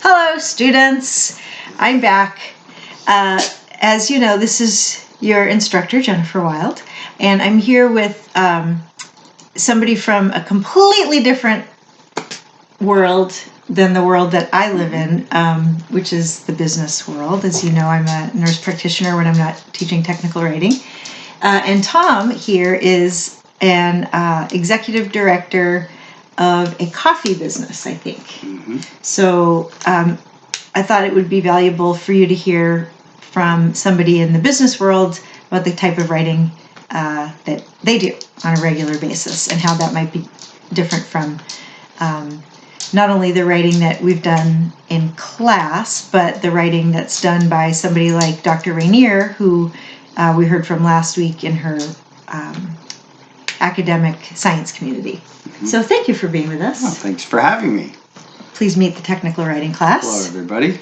Hello, students. I'm back. As you know, this is your instructor, Jennifer Wilde, and I'm here with somebody from a completely different world than the world that I live in, which is the business world. As you know, I'm a nurse practitioner when I'm not teaching technical writing. And Tom here is an executive director of a coffee business, I think. Mm-hmm. So I thought it would be valuable for you to hear from somebody in the business world about the type of writing that they do on a regular basis and how that might be different from not only the writing that we've done in class, but the writing that's done by somebody like Dr. Rainier, who we heard from last week in her academic science community. Mm-hmm. So thank you for being with us. Oh, thanks for having me. Please meet the technical writing class. Hello, everybody.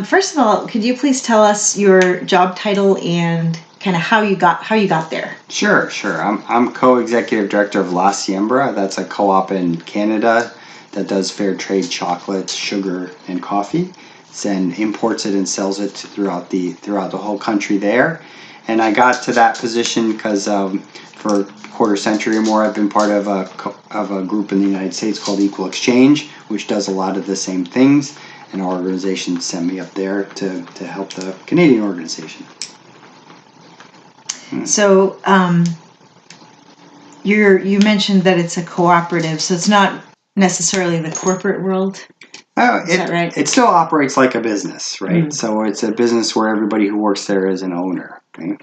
First of all, could you please tell us your job title and kind of how you got there? Sure. I'm co-executive director of La Siembra. That's a co-op in Canada that does fair trade chocolates, sugar, and coffee, and imports it and sells it throughout the whole country there. And I got to that position because for a quarter century or more, I've been part of a group in the United States called Equal Exchange, which does a lot of the same things. And our organization sent me up there to help the Canadian organization. So you mentioned that it's a cooperative, so it's not necessarily the corporate world. Oh, Is that right? It still operates like a business, right? Mm. So it's a business where everybody who works there is an owner. Okay?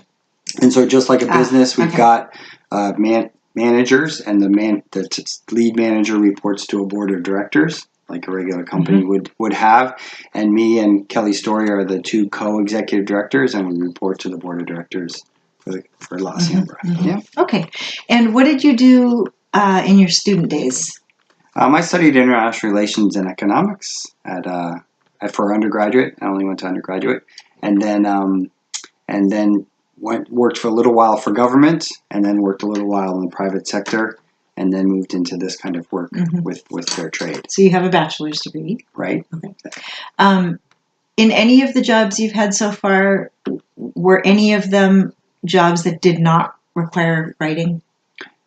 And so just like a business, we've got managers, and the lead manager reports to a board of directors, like a regular company would have. And me and Kelly Story are the two co-executive directors, and we report to the board of directors for La Siembra. Yeah. Okay. And what did you do in your student days? I studied international relations and economics for undergraduate. I only went to undergraduate, and then worked for a little while for government, and then worked a little while in the private sector, and then moved into this kind of work with fair trade. So you have a bachelor's degree, right? Okay. In any of the jobs you've had so far, were any of them jobs that did not require writing?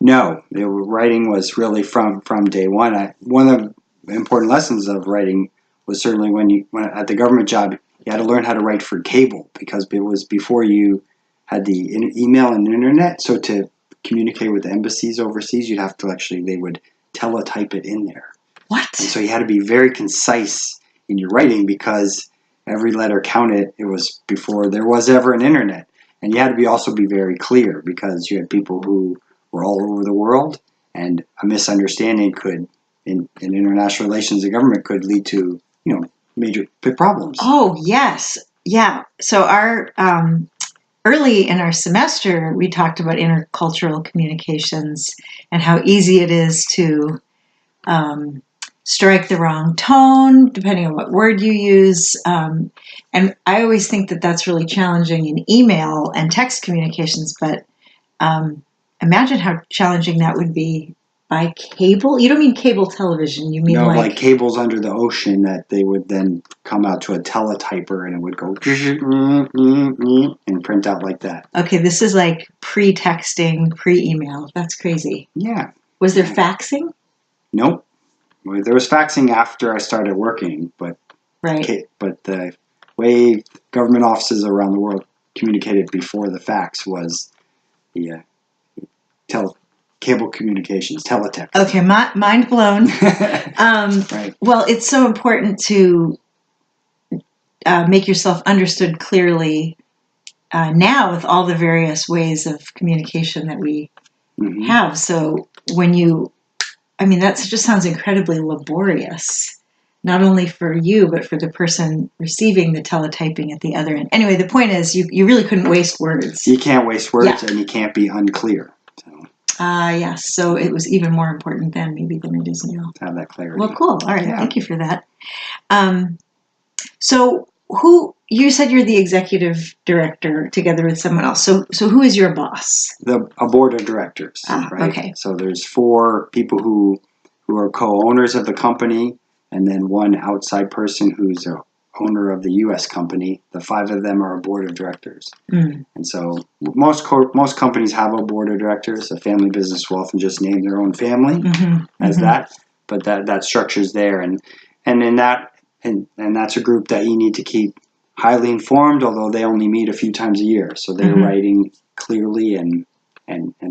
No, writing was really from day one. One of the important lessons of writing was certainly when at the government job, you had to learn how to write for cable, because it was before you had the email and internet. So to communicate with embassies overseas, you'd have to they would teletype it in there. What? And so you had to be very concise in your writing, because every letter counted. It was before there was ever an internet. And you had to also be very clear, because you had people who were all over the world, and a misunderstanding in international relations and government could lead to, major problems. Oh, yes. Yeah. So our early in our semester, we talked about intercultural communications and how easy it is to strike the wrong tone, depending on what word you use. And I always think that that's really challenging in email and text communications, but imagine how challenging that would be by cable. You don't mean cable television. You mean like cables under the ocean that they would then come out to a teletyper, and it would go and print out like that. Okay, this is like pre-texting, pre-email. That's crazy. Yeah. Was there faxing? Nope. Well, there was faxing after I started working, but but the way government offices around the world communicated before the fax was the cable communications, teletext. Okay, mind blown. Right. Well, it's so important to make yourself understood clearly now with all the various ways of communication that we have. So that just sounds incredibly laborious, not only for you, but for the person receiving the teletyping at the other end. Anyway, the point is you really couldn't waste words. You can't waste words, and you can't be unclear. Yes. So it was even more important then, maybe, than it is now. To have that clarity. Well, cool. All right. Yeah. Thank you for that. So you said you're the executive director together with someone else. So who is your boss? A board of directors. Right? Okay. So there's 4 people who are co-owners of the company, and then one outside person who's a owner of the U.S. company. The 5 of them are a board of directors. And so most companies have a board of directors. A family business will often just name their own family as that, but that structure's there, and in that and that's a group that you need to keep highly informed, although they only meet a few times a year. So their writing clearly and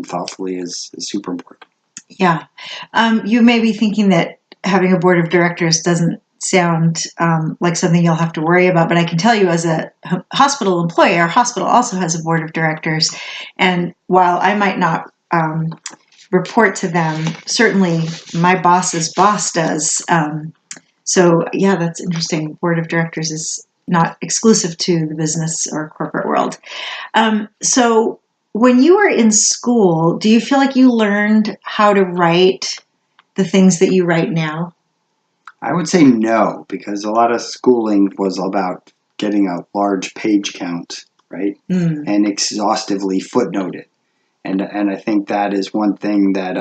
thoughtfully is super important. Yeah. You may be thinking that having a board of directors doesn't sound like something you'll have to worry about, but I can tell you as a hospital employee, our hospital also has a board of directors. And while I might not report to them, certainly my boss's boss does. So yeah, that's interesting. Board of directors is not exclusive to the business or corporate world. So when you were in school, do you feel like you learned how to write the things that you write now? I would say no, because a lot of schooling was about getting a large page count, right? And exhaustively footnoted. And I think that is one thing that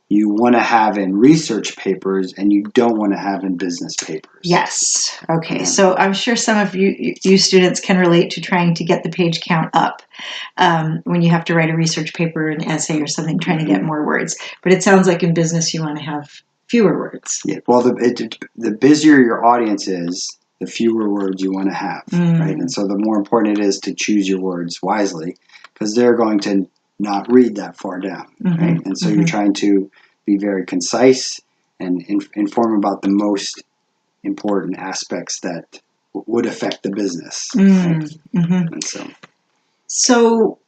you want to have in research papers and you don't want to have in business papers. Yes. Okay. So I'm sure some of you students can relate to trying to get the page count up when you have to write a research paper, an essay or something, trying to get more words. But it sounds like in business you want to have fewer words. Yeah. Well, the busier your audience is, the fewer words you want to have, right? And so the more important it is to choose your words wisely, because they're going to not read that far down, right? And so you're trying to be very concise and inform about the most important aspects that would affect the business. Right? And so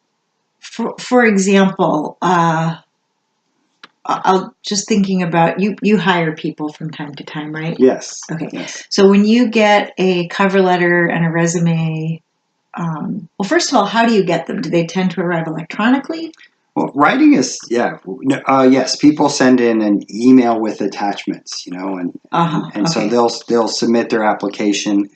for example, I'll just thinking about you hire people from time to time, right? Yes. Okay. Yes. So when you get a cover letter and a resume, well, first of all, how do you get them? Do they tend to arrive electronically? Well, writing is, yes. People send in an email with attachments, and so they'll submit their application.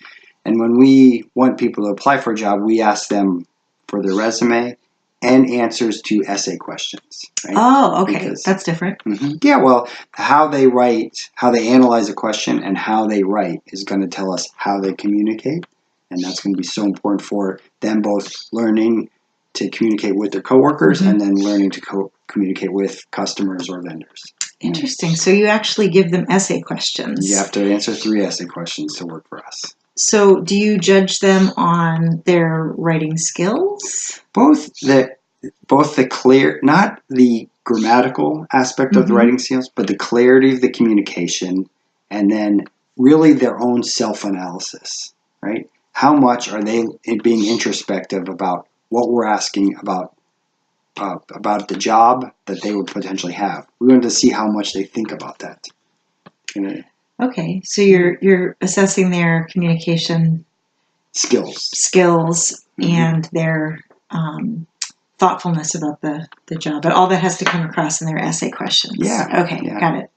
And when we want people to apply for a job, we ask them for their resume and answers to essay questions. Right? Oh, okay, that's different. Yeah, well, how they write, how they analyze a question, and how they write is going to tell us how they communicate. And that's going to be so important for them both learning to communicate with their coworkers and then learning to communicate with customers or vendors. Interesting. So you actually give them essay questions. You have to answer 3 essay questions to work for us. So do you judge them on their writing skills? Both the clear, not the grammatical aspect of the writing skills, but the clarity of the communication, and then really their own self-analysis, right? How much are they being introspective about what we're asking about the job that they would potentially have? We want to see how much they think about that. Okay, so you're assessing their communication skills and their thoughtfulness about the job, but all that has to come across in their essay questions. Yeah. Okay, got it.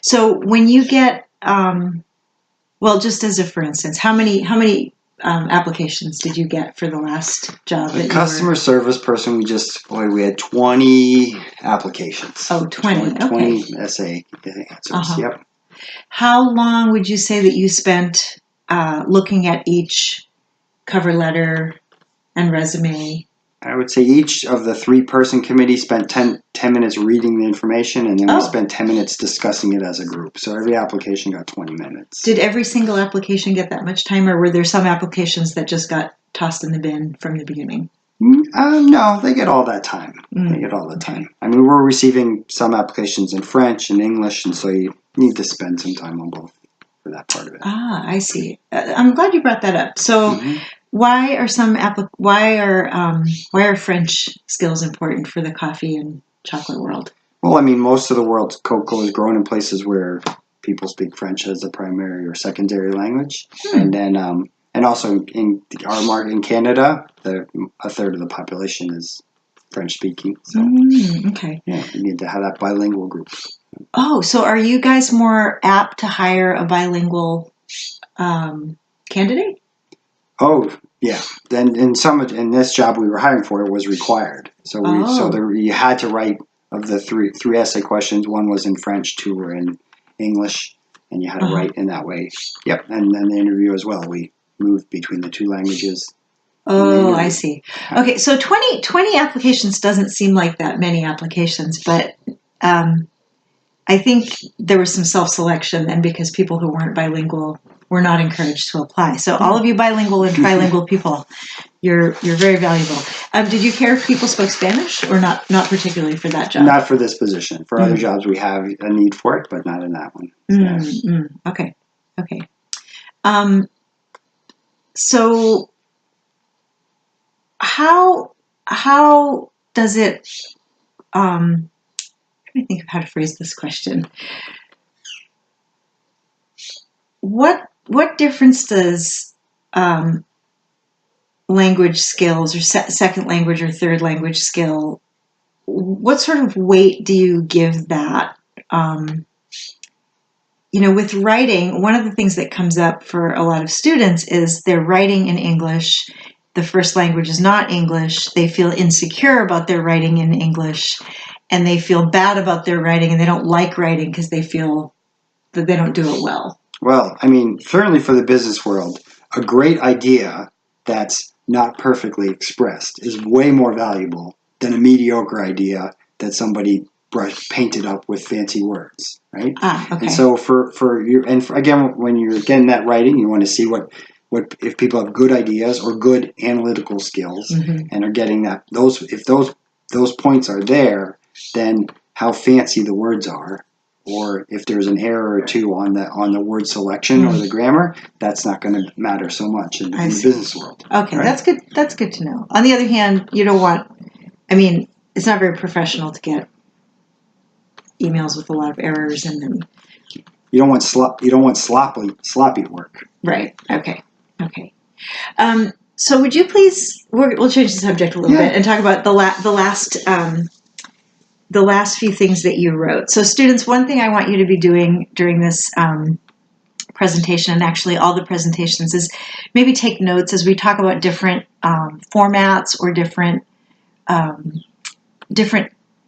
So when you get, well, just as a for instance, how many applications did you get for the last job? The customer service person, we had 20 applications. Oh, 20. 20 essay answers. Yep. How long would you say that you spent looking at each cover letter and resume? I would say each of the 3-person committee spent 10 minutes reading the information, and then we spent 10 minutes discussing it as a group. So every application got 20 minutes. Did every single application get that much time, or were there some applications that just got tossed in the bin from the beginning? No, they get all that time. They get all the time. I mean, we're receiving some applications in French and English, and so you need to spend some time on both for that part of it. Ah, I see. I'm glad you brought that up. So why are French skills important for the coffee and chocolate world? Well, I mean, most of the world's cocoa is grown in places where people speak French as a primary or secondary language, and then and also in our market in Canada, a third of the population is French speaking. So okay, yeah, you need to have that bilingual group. Oh, so are you guys more apt to hire a bilingual candidate? Oh, yeah. Then in this job we were hiring for, it was required. So you had to write of the three essay questions. One was in French, 2 were in English, and you had to write in that way. Yep, and then the interview as well. We moved between the two languages. Oh, I see. Okay, so 20 applications doesn't seem like that many applications, but I think there was some self-selection then because people who weren't bilingual were not encouraged to apply. So all of you bilingual and trilingual people, you're very valuable. Did you care if people spoke Spanish or not particularly for that job? Not for this position. For other jobs, we have a need for it, but not in that one. Okay. So how does it? I'm trying to think of how to phrase this question. What difference does language skills or second language or third language skill? What sort of weight do you give that? With writing, one of the things that comes up for a lot of students is they're writing in English. The first language is not English. They feel insecure about their writing in English, and they feel bad about their writing, and they don't like writing because they feel that they don't do it well. Well, I mean, certainly for the business world, a great idea that's not perfectly expressed is way more valuable than a mediocre idea that somebody painted up with fancy words, right? Okay. And so again, when you're getting that writing, you want to see what if people have good ideas or good analytical skills and are getting that if those points are there, then how fancy the words are, or if there's an error or two on the word selection or the grammar, that's not going to matter so much in the business world. Okay, right? That's good to know. On the other hand, you don't want. It's not very professional to get emails with a lot of errors, and then you don't want sloppy work. Right. Okay. So would you please? We'll change the subject a little bit and talk about the last few things that you wrote. So students, one thing I want you to be doing during this presentation, and actually all the presentations, is maybe take notes as we talk about different formats or different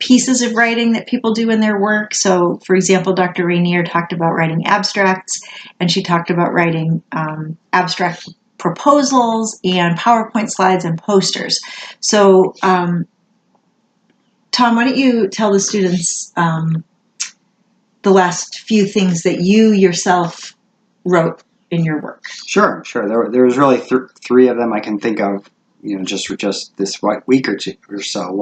pieces of writing that people do in their work. So, for example, Dr. Rainier talked about writing abstracts, and she talked about writing abstract proposals and PowerPoint slides and posters. So, Tom, why don't you tell the students the last few things that you yourself wrote in your work? Sure. There was really three of them I can think of. Just this week or two or so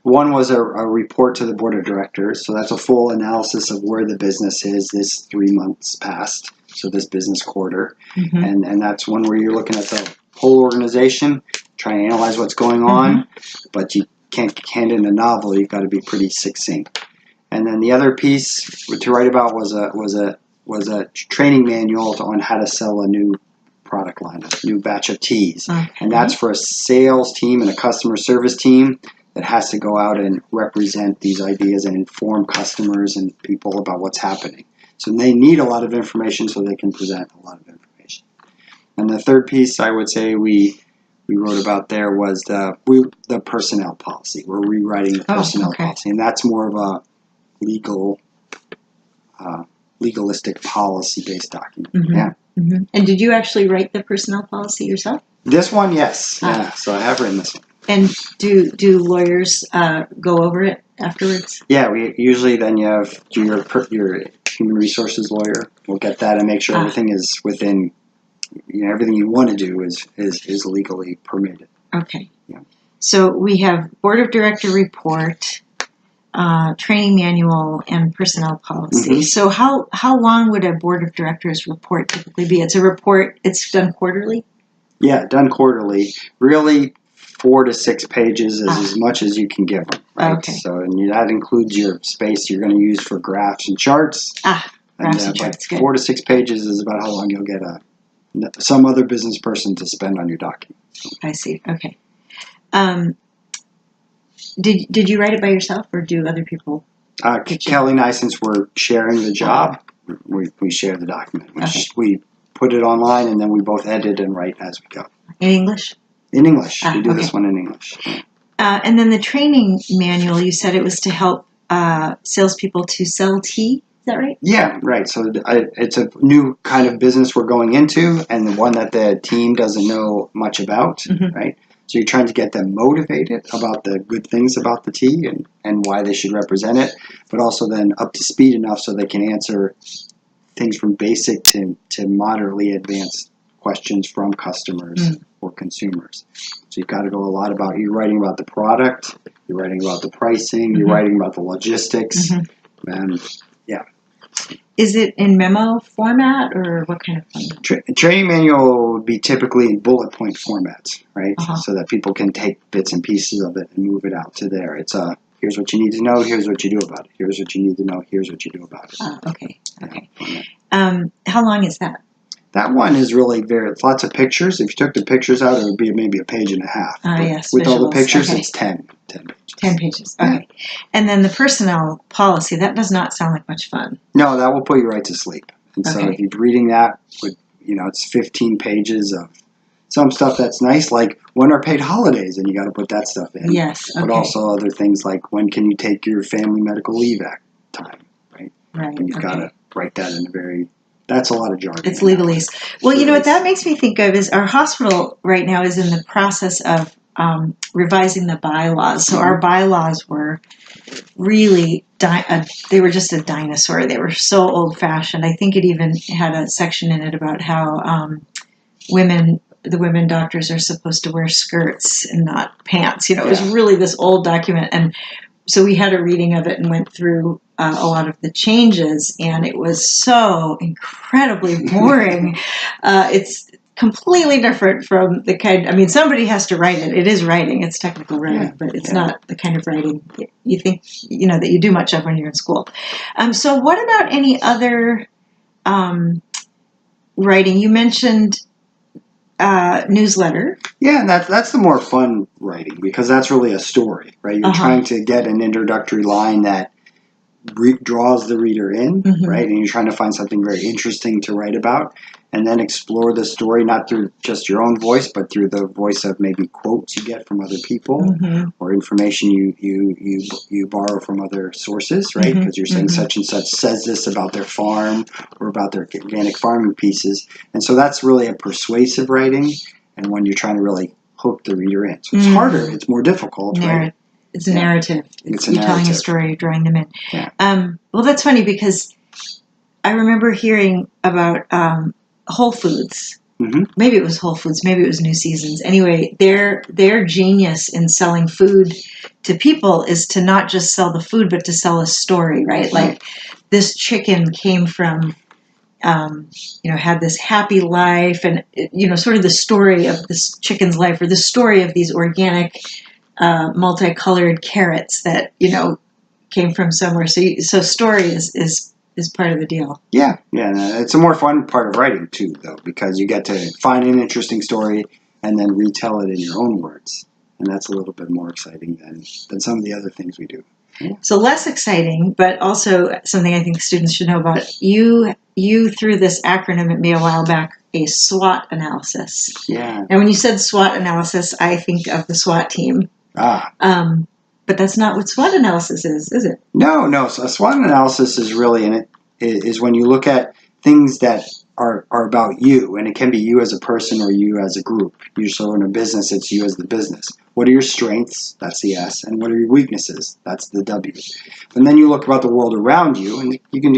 one was a report to the board of directors. So that's a full analysis of where the business is this 3 months past. So this business quarter, and that's one where you're looking at the whole organization, trying to analyze what's going on, but you can't hand in a novel. You've got to be pretty succinct. And then the other piece to write about was a training manual on how to sell a new product line, a new batch of teas. And that's for a sales team and a customer service team that has to go out and represent these ideas and inform customers and people about what's happening. So they need a lot of information so they can present a lot of information. And the third piece I would say we wrote about there was the personnel policy. We're rewriting the personnel policy, and that's more of a legalistic policy-based document. And did you actually write the personnel policy yourself? This one, yes. Yeah, so I have written this one. And do lawyers go over it afterwards? Yeah, we usually then you have your human resources lawyer will get that and make sure everything is within, everything you want to do is legally permitted. Okay. Yeah. So we have board of director report, training manual, and personnel policy. So how long would a board of directors report typically be? It's a report. It's done quarterly. Yeah, done quarterly. Really, 4 to 6 pages is as much as you can give them. Right? Okay. So that includes your space you're going to use for graphs and charts. Graphs and charts. Good. 4 to 6 pages is about how long you'll get some other business person to spend on your document. I see. Okay. Did you write it by yourself, or do other people? Kelly and I, since we're sharing the job, we share the document. We put it online, and then we both edit and write as we go. In English? In English. We do this one in English. And then the training manual, you said it was to help salespeople to sell tea? Is that right? Yeah, right. So it's a new kind of business we're going into, and the one that the team doesn't know much about, Mm-hmm. right? So you're trying to get them motivated about the good things about the tea and why they should represent it, but also then up to speed enough so they can answer things from basic to moderately advanced questions from customers or consumers. So you've got to go a lot about, you're writing about the product, you're writing about the pricing, you're writing about the logistics, and yeah. Is it in memo format or what kind of format? Training manual would be typically in bullet point formats, right? Uh-huh. So that people can take bits and pieces of it and move it out to there. It's here's what you need to know, here's what you do about it. Here's what you need to know, here's what you do about it. Okay. How long is that? That one is really it's lots of pictures. If you took the pictures out, it would be maybe a page and a half. Yes, with visuals. all the pictures, Okay. it's 10 pages. 10 pages. Okay. Yeah. And then the personnel policy, that does not sound like much fun. No, that will put you right to sleep. And so if you're reading that, it's 15 pages of some stuff that's nice, like when are paid holidays, and you got to put that stuff in. Yes. Okay. But also other things like when can you take your family medical leave act time, right? Right. And you've got to write that in a very... That's a lot of jargon. It's legalese. Well, you know what that makes me think of is our hospital right now is in the process of revising the bylaws. So our bylaws were really, they were just a dinosaur. They were so old-fashioned. I think it even had a section in it about how the women doctors are supposed to wear skirts and not pants. It was really this old document. And so we had a reading of it and went through a lot of the changes, and it was so incredibly boring. It's completely different from the kind, somebody has to write it. It is writing. It's technical writing, but it's not the kind of writing you think, that you do much of when you're in school. So what about any other writing? You mentioned newsletter. Yeah, and that's the more fun writing, because that's really a story, right? You're trying to get an introductory line that draws the reader in, right? And you're trying to find something very interesting to write about, and then explore the story not through just your own voice, but through the voice of maybe quotes you get from other people or information you borrow from other sources, right? Because you're saying such and such says this about their farm or about their organic farming pieces, and so that's really a persuasive writing, and when you're trying to really hook the reader in. So it's harder, it's more difficult, right? It's a narrative. It's you're telling a story, you're drawing them in. Yeah. Well, that's funny because I remember hearing about Whole Foods. Maybe it was Whole Foods, maybe it was New Seasons. Anyway, their genius in selling food to people is to not just sell the food, but to sell a story, right? Like this chicken came from, had this happy life, and sort of the story of this chicken's life, or the story of these organic multicolored carrots that came from somewhere. So story is part of the deal. Yeah. It's a more fun part of writing too, though, because you get to find an interesting story and then retell it in your own words, and that's a little bit more exciting than some of the other things we do. Yeah. So less exciting, but also something I think students should know about. You threw this acronym at me a while back, a SWOT analysis. Yeah. And when you said SWOT analysis, I think of the SWAT team. But that's not what SWOT analysis is it? No. So a SWOT analysis is really is when you look at things that are about you, and it can be you as a person or you as a group. Usually in a business, it's you as the business. What are your strengths? That's the S. And what are your weaknesses? That's the W. And then you look about the world around you, and you can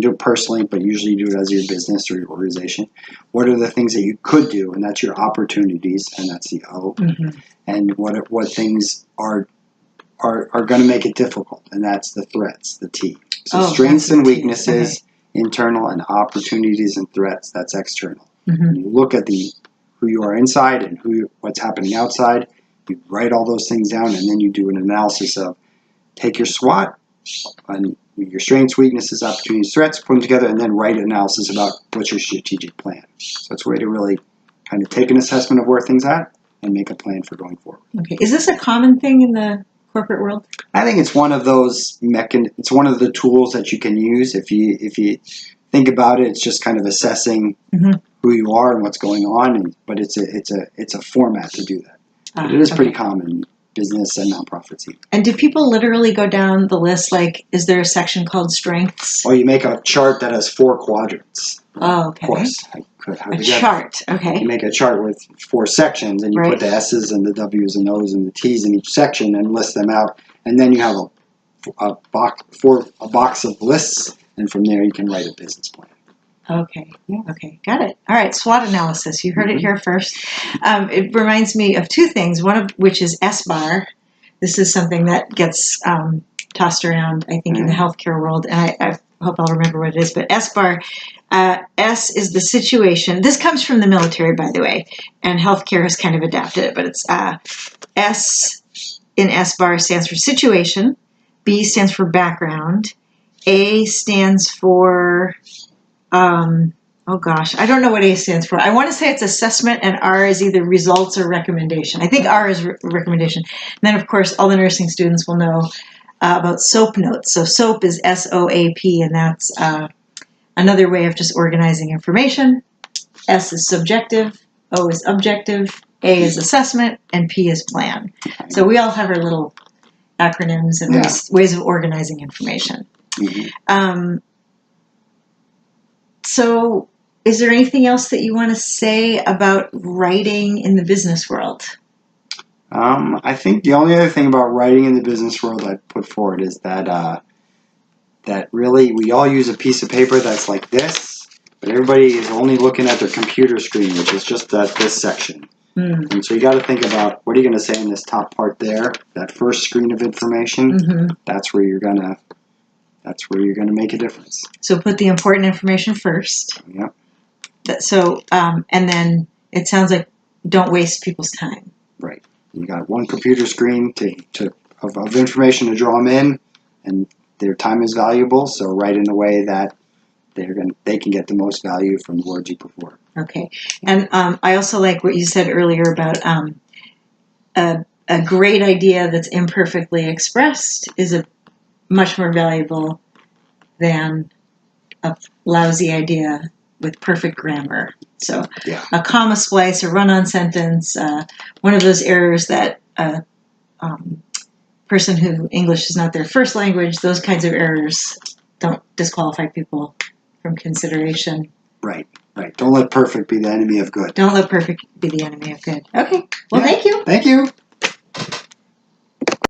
do it personally, but usually you do it as your business or your organization. What are the things that you could do? And that's your opportunities, and that's the O. And what things are going to make it difficult, and that's the threats, the T. So strengths and weaknesses, internal, and opportunities and threats, that's external. You look at who you are inside and what's happening outside. You write all those things down, and then you do an analysis of, take your SWOT and your strengths, weaknesses, opportunities, threats, put them together, and then write an analysis about what's your strategic plan. So it's a way to really kind of take an assessment of where things are at and make a plan for going forward. Okay. Is this a common thing in the corporate world? I think it's one of those it's one of the tools that you can use. If you think about it, it's just kind of assessing who you are and what's going on, but it's a format to do that. But it is pretty common in business and nonprofits. And do people literally go down the list? Like, is there a section called strengths? Or you make a chart that has 4 quadrants. Oh, okay. Of course. A chart, okay. You make a chart with 4 sections, and you put the S's and the W's and O's and the T's in each section and list them out. And then you have a box of lists, and from there you can write a business plan. Okay. Yeah. Okay. Got it. All right. SWOT analysis. You heard it here first. It reminds me of 2 things. One of which is SBAR. This is something that gets tossed around, I think, in the healthcare world, and I hope I'll remember what it is. But SBAR, S is the situation. This comes from the military, by the way, and healthcare has kind of adapted it. But it's S in SBAR stands for situation. B stands for background. A stands for oh gosh, I don't know what A stands for. I want to say it's assessment, and R is either results or recommendation. I think R is recommendation. And then, of course, all the nursing students will know about SOAP notes. So SOAP is SOAP, and that's another way of just organizing information. S is subjective, O is objective, A is assessment, and P is plan. So we all have our little acronyms and ways of organizing information. So is there anything else that you want to say about writing in the business world? I think the only other thing about writing in the business world I'd put forward is that that really we all use a piece of paper that's like this, but everybody is only looking at their computer screen, which is just this section. And so you got to think about, what are you going to say in this top part there, that first screen of information. That's where you're gonna make a difference. So put the important information first. Yep. So and then it sounds like don't waste people's time. Right. You got one computer screen of information to draw them in, and their time is valuable. So write in a way that they can get the most value from the words you put forward. Okay. And I also like what you said earlier about a great idea that's imperfectly expressed is a much more valuable than a lousy idea with perfect grammar. So a comma splice, a run-on sentence, one of those errors that a person who English is not their first language, those kinds of errors don't disqualify people from consideration. Right. Don't let perfect be the enemy of good. Don't let perfect be the enemy of good. Okay. Well, thank you. Thank you.